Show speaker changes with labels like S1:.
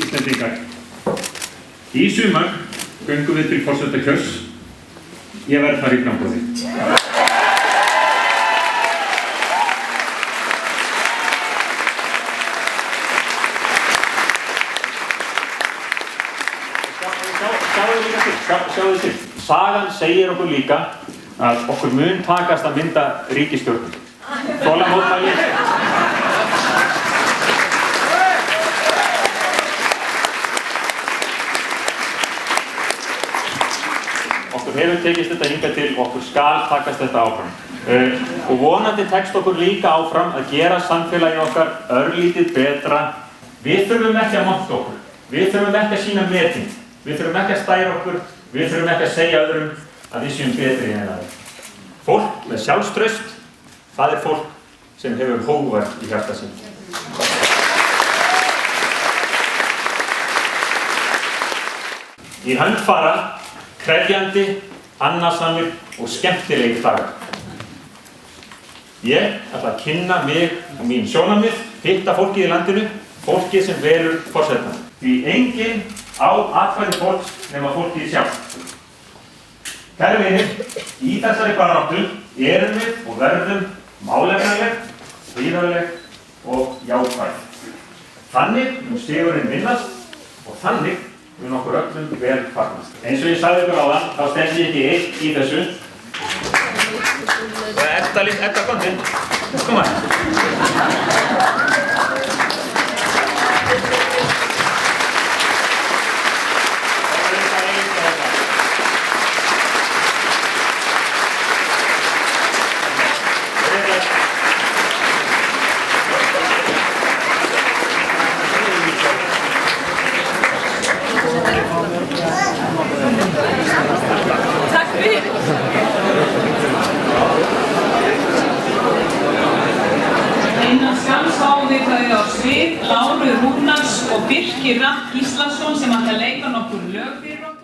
S1: Íslendingar. Í sumar göngum við til forsetakjörs. Ég verð þar í framboði. Sjáðu til. Sagan segir okkur líka að okkur mun takast að mynda ríkisstjórn. Þolinmóð mæli. Okkur hefur tekist þetta hingað til og okkur skal takast þetta áfram. Og vonandi tekst okkur líka áfram að gera samfélagið okkar örlítið betra. Við þurfum ekki að monta okkur. Við þurfum ekki að sýna metin. Við þurfum ekki að stæra okkur. Við þurfum ekki að segja öðrum að við séum betri en aðrir. Fólk með sjálfstraust, það er fólk sem hefur hógværð í hjarta sínu. Í hönd fara krefjandi, annasamir og skemmtilegir dagar. Ég ætla að kynna mig og mín sjónarmið, hitta fólkið í landinu, fólkið sem velur forsetann. Því enginn á atkvæði fólks nema fólkið sjálft. Kæru vinir, í þessari baráttu erum við og verðum málefnaleg, friðarleg og jákvæð. Þannig mun sigurinn vinnast og þannig mun okkur öllum vel farnast. Eins og ég sagði ykkur áðan, þá stend ég ekki eitt í þessu. Edda kom til. Koma.
S2: Innan skamms fáum við þau á svið Láru Rúnars og Birkir Rapp Gíslason sem ætla að leika nokkur lög fyrir okkur.